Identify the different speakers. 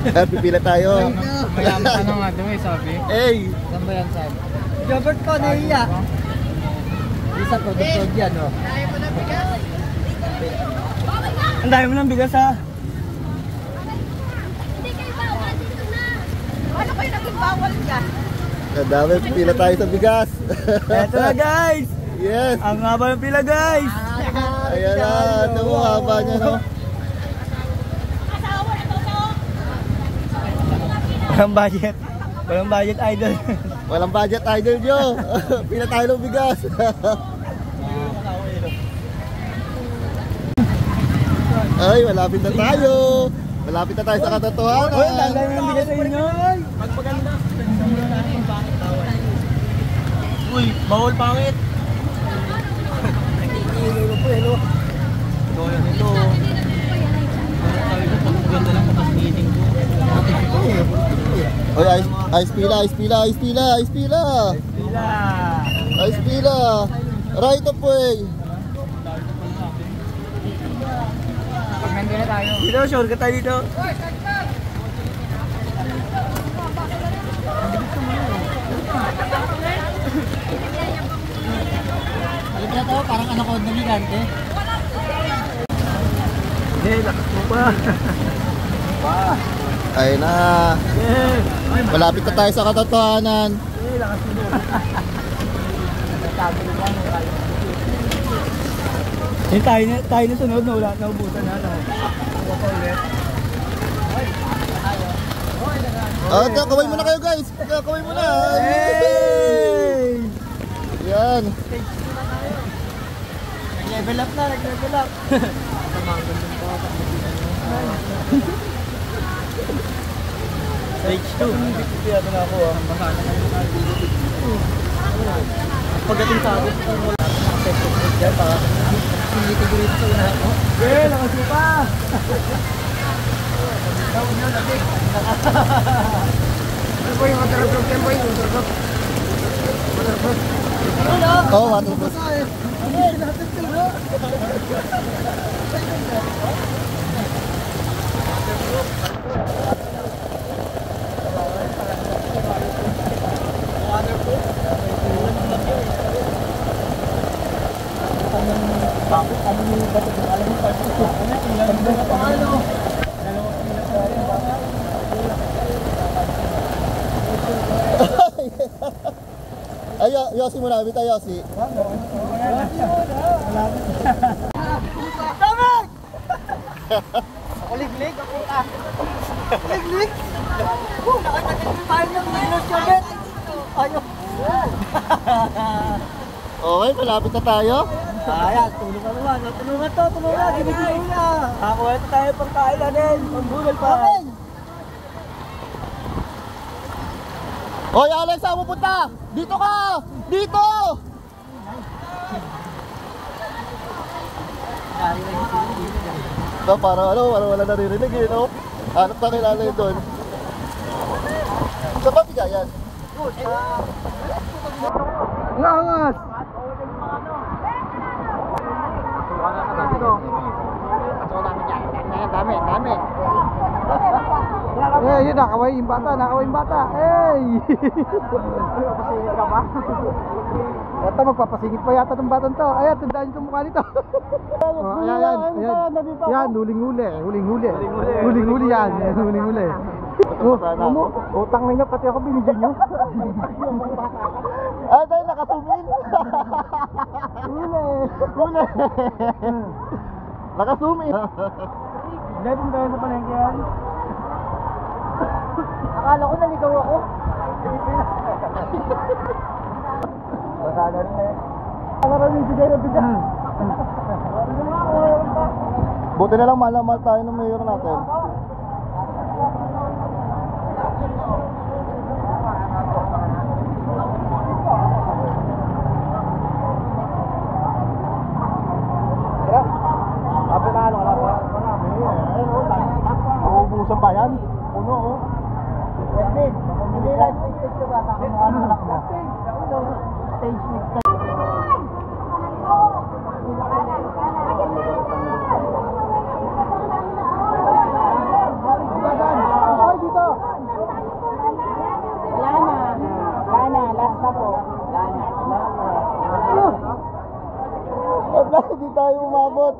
Speaker 1: Pipila tayo.
Speaker 2: Mayaman ka na nga doon eh, sabi.
Speaker 1: Hey!
Speaker 2: Saan ba yan, sabi? Robert ko, nahiya. Isa ko, doktor yan, o. Ang dami mo ng bigas, ha?
Speaker 3: Hindi kayo bawal dito na. Ano kayo naging bawal dyan?
Speaker 1: Ang dami, pipila tayo sa bigas.
Speaker 2: Eto na, guys!
Speaker 1: Yes!
Speaker 2: Ang haba ng pila, guys!
Speaker 1: Ayan na, ito mo, haba niya, no?
Speaker 3: Asawa na to.
Speaker 2: Walang budget. Walang budget, idol.
Speaker 1: Walang budget, idol nyo. Pila tayo ng bigas. Ay, malapit na tayo. Malapit na tayo sa katotohanan.
Speaker 2: Uy, ang dami ng bigas sa inyo.
Speaker 4: Magpaganda. Uy, bawal pangit.
Speaker 2: Ilo po, ilo.
Speaker 4: Ito yan ito. Sabi ko, pagpaganda lang kapag meeting ko.
Speaker 1: Oy, ice pila, ice pila, ice pila, ice pila.
Speaker 2: Pila.
Speaker 1: Ice pila. Right of way.
Speaker 2: Pag nandun na tayo. Dito, sure ka tayo dito. Alam na to, parang anak ko na gigante. Hindi, lakas mo pa.
Speaker 1: Ayun na. Malapit na tayo sa katotohanan.
Speaker 2: Hindi, lakas mo. Hindi, tayo na sunod na wala na ubusan na. Huwag pa ulit.
Speaker 1: Kaway muna kayo, guys. Kaway muna.
Speaker 2: Hey!
Speaker 1: Yan.
Speaker 2: Nag-level up na, nag-level up. Stage 2. Kaya na ako ah. Pagdating sa akin, wala akong set dyan para sinitigrito sa unahan ko. Eh, nakasupa! Gawin nyo, labig. Ano po yung waterproof? Yan po yung waterproof. Waterproof.
Speaker 1: Oh, waterproof.
Speaker 2: Bakit ano yung bato? Alam mo parang ito. Ano yung paano?
Speaker 1: Ay, Yossi muna. Bita, Yossi.
Speaker 2: Damig! Ako liglig, ako ka. Liglig? Nakatagal tayo ng ilusyonet. Ayaw.
Speaker 1: Okay, malapit na tayo.
Speaker 2: Ayan, tulungan naman. Tulungan to, tulungan. Ginigil na. Ako, ito tayo pagkain natin. Pambulal pa.
Speaker 1: Hoy, Alex, saan mo punta? Dito ka! Dito! Parang wala naririnig eh, no? Hanap na kilala yun doon. Saan ba bigayan?
Speaker 2: Ngangas! Dami. Eh, yun, nakaway yung bata. Hey! Magpapasingit ka ba? Ito, magpapasingit pa yata ng batang to. Ayan, tandaan yung mukha nito. Ayan, huling-huli yan. Utang na niya, pati ako binigyan nyo.
Speaker 1: Ah, dahil nakasumil. Huli. Nakasumil.
Speaker 2: Dahil tayo sa palengke yan. Akala ko naligaw ako. Basada rin eh. Akala rin yung bigay na bigay.
Speaker 1: Buti na lang mahal tayo ng mayor natin. Uubusan pa yan? Puno oh.
Speaker 2: Hindi lang stage ka ba? Ano anak mo? Stage next time.
Speaker 1: Wala, hindi tayo umabot.